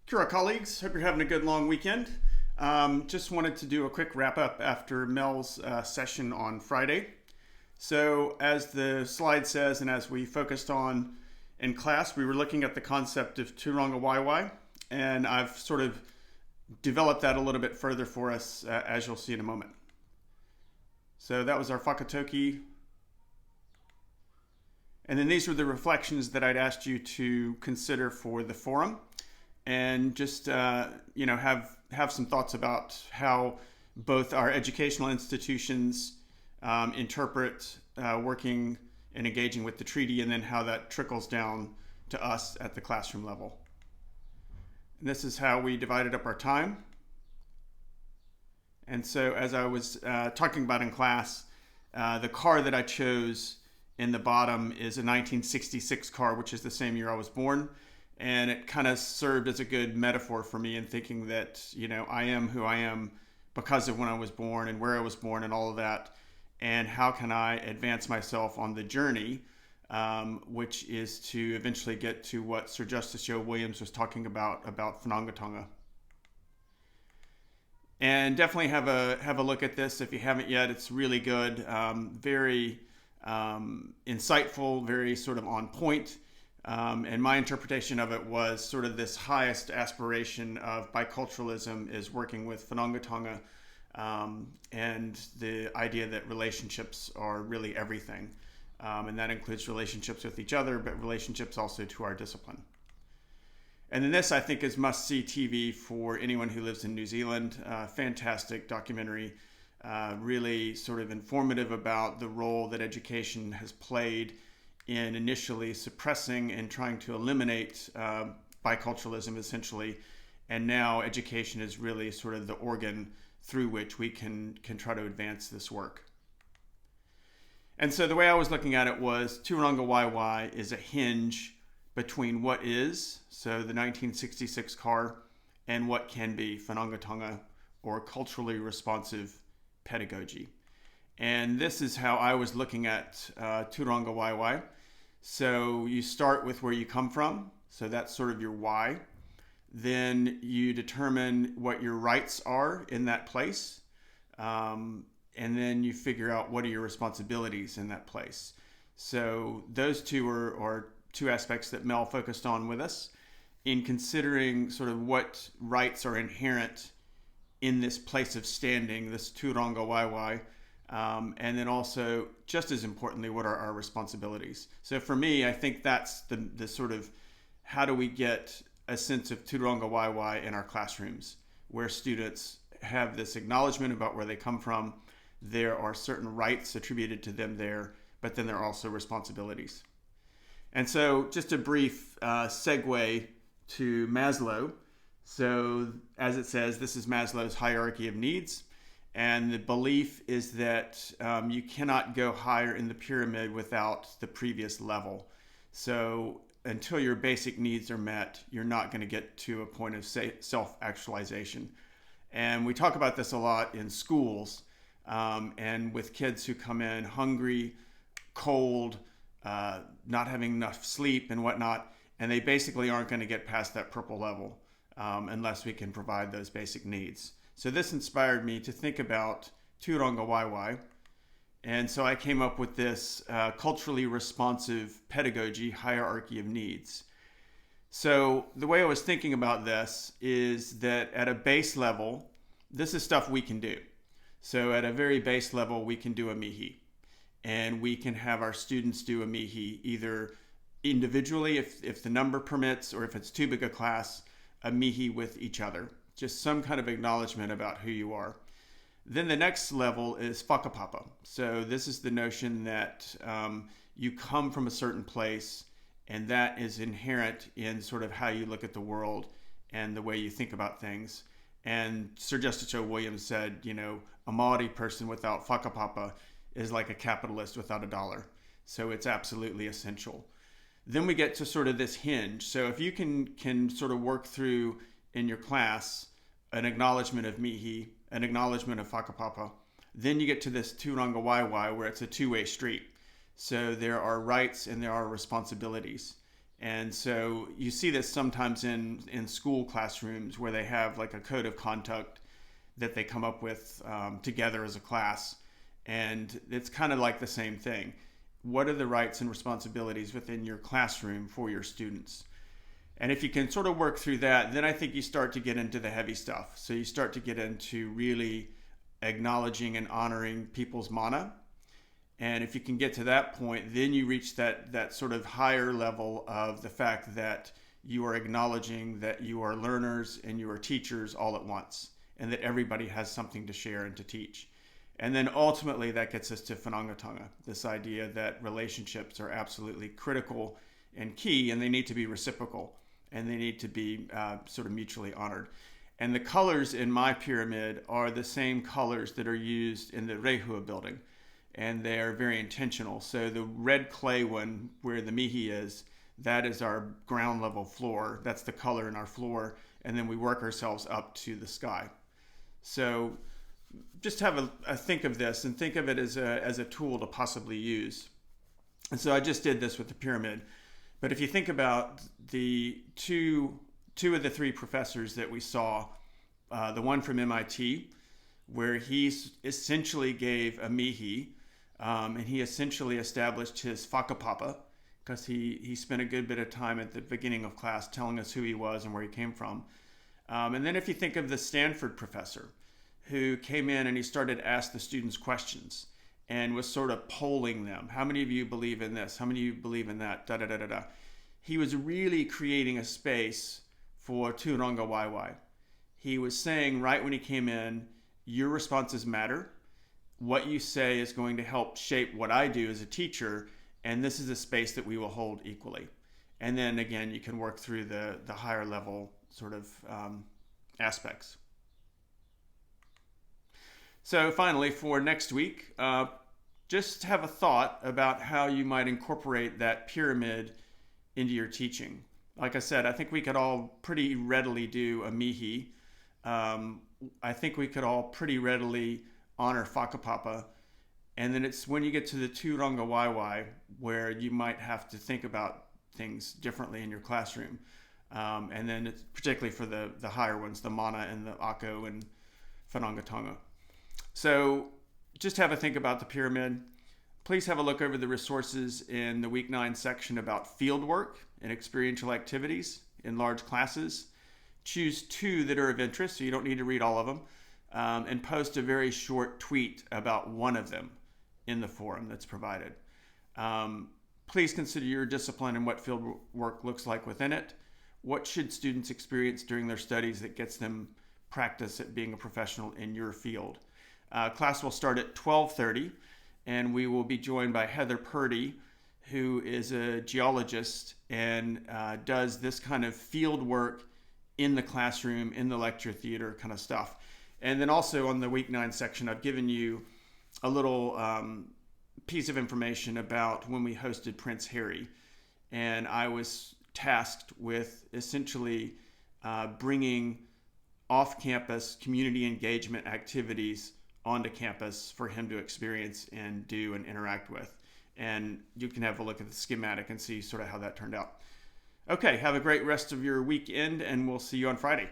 Kia ora, colleagues. Hope you're having a good long weekend. Just wanted to do a quick wrap up after Mel's session on Friday. So, as the slide says, and as we focused on in class, we were looking at the concept of Turanga Waiwai, and I've sort of developed that a little bit further for us, as you'll see in a moment. So, that was our Whakatoki. And then these were the reflections that I'd asked you to consider for the forum, and just have some thoughts about how both our educational institutions interpret working and engaging with the treaty, and then how that trickles down to us at the classroom level. And this is how we divided up our time. And so, as I was talking about in class, the car that I chose in the bottom is a 1966 car, which is the same year I was born. And it kind of served as a good metaphor for me in thinking that, I am who I am because of when I was born and where I was born and all of that. And how can I advance myself on the journey, which is to eventually get to what Sir Justice Joe Williams was talking about Whanangatanga. And definitely have a look at this if you haven't yet. It's really good, very insightful, very sort of on point. And my interpretation of it was sort of this highest aspiration of biculturalism is working with Whanangatanga, and the idea that relationships are really everything. And that includes relationships with each other, but relationships also to our discipline. And then this, I think, is must-see TV for anyone who lives in New Zealand. Fantastic documentary, really sort of informative about the role that education has played in initially suppressing and trying to eliminate biculturalism, essentially. And now education is really sort of the organ through which we can try to advance this work. And so the way I was looking at it was Turanga Waiwai is a hinge between what is, so the 1966 car, and what can be Whanangatanga, or culturally responsive pedagogy. And this is how I was looking at Turanga Waiwai. So you start with where you come from, so that's sort of your why. Then you determine what your rights are in that place, and then you figure out what are your responsibilities in that place. So those two are two aspects that Mel focused on with us in considering sort of what rights are inherent in this place of standing, this Turanga Waiwai, and then also, just as importantly, what are our responsibilities? So for me, I think that's the sort of, how do we get a sense of Turanga Waiwai in our classrooms, where students have this acknowledgement about where they come from. There are certain rights attributed to them there, but then there are also responsibilities. And so just a brief segue to Maslow. So as it says, this is Maslow's hierarchy of needs. And the belief is that you cannot go higher in the pyramid without the previous level. So until your basic needs are met, you're not going to get to a point of self-actualization. And we talk about this a lot in schools, and with kids who come in hungry, cold, not having enough sleep and whatnot, and they basically aren't going to get past that purple level unless we can provide those basic needs. So this inspired me to think about Turanga Waiwai. And so I came up with this culturally responsive pedagogy hierarchy of needs. So the way I was thinking about this is that at a base level, this is stuff we can do. So at a very base level, we can do a mihi. And we can have our students do a mihi either individually if the number permits, or if it's too big a class, a mihi with each other. Just some kind of acknowledgement about who you are. Then the next level is whakapapa. So this is the notion that you come from a certain place, and that is inherent in sort of how you look at the world and the way you think about things. And Sir Justice Joe Williams said, a Maori person without whakapapa is like a capitalist without a dollar. So it's absolutely essential. Then we get to sort of this hinge. So if you can sort of work through in your class an acknowledgement of mihi, an acknowledgement of whakapapa, then you get to this Turanga Waiwai, where it's a two-way street. So there are rights and there are responsibilities. And so you see this sometimes in school classrooms where they have like a code of conduct that they come up with together as a class. And it's kind of like the same thing. What are the rights and responsibilities within your classroom for your students? And if you can sort of work through that, then I think you start to get into the heavy stuff. So you start to get into really acknowledging and honoring people's mana. And if you can get to that point, then you reach that sort of higher level of the fact that you are acknowledging that you are learners and you are teachers all at once, and that everybody has something to share and to teach. And then ultimately that gets us to Whanaungatanga, this idea that relationships are absolutely critical and key, and they need to be reciprocal, and they need to be sort of mutually honored. And the colors in my pyramid are the same colors that are used in the Rehua building, and they are very intentional. So the red clay one where the mihi is, that is our ground level floor. That's the color in our floor, and then we work ourselves up to the sky. So just have a think of this, and think of it as a tool to possibly use. And so I just did this with the pyramid. But if you think about the two of the three professors that we saw, the one from MIT, where he essentially gave a mihi, and he essentially established his whakapapa, because he spent a good bit of time at the beginning of class telling us who he was and where he came from. And then if you think of the Stanford professor, who came in and he started to ask the students questions and was sort of polling them. How many of you believe in this? How many of you believe in that? Da da da da da. He was really creating a space for Tūranga Waiwai. He was saying right when he came in, your responses matter. What you say is going to help shape what I do as a teacher, and this is a space that we will hold equally. And then again, you can work through the higher level sort of aspects. So finally, for next week, just have a thought about how you might incorporate that pyramid into your teaching. Like I said, I think we could all pretty readily do a mihi. I think we could all pretty readily honor whakapapa. And then it's when you get to the Tūranga Waiwai where you might have to think about things differently in your classroom. And then it's particularly for the higher ones, the mana and the ako and Whanaungatanga. So just have a think about the pyramid. Please have a look over the resources in the week 9 section about field work and experiential activities in large classes. Choose 2 that are of interest, so you don't need to read all of them, and post a very short tweet about one of them in the forum that's provided. Please consider your discipline and what field work looks like within it. What should students experience during their studies that gets them practice at being a professional in your field? Class will start at 12:30, and we will be joined by Heather Purdy, who is a geologist and does this kind of field work in the classroom, in the lecture theater kind of stuff. And then also on the week 9 section, I've given you a little piece of information about when we hosted Prince Harry. And I was tasked with essentially bringing off-campus community engagement activities onto campus for him to experience and do and interact with. And you can have a look at the schematic and see sort of how that turned out. Okay, have a great rest of your weekend, and we'll see you on Friday.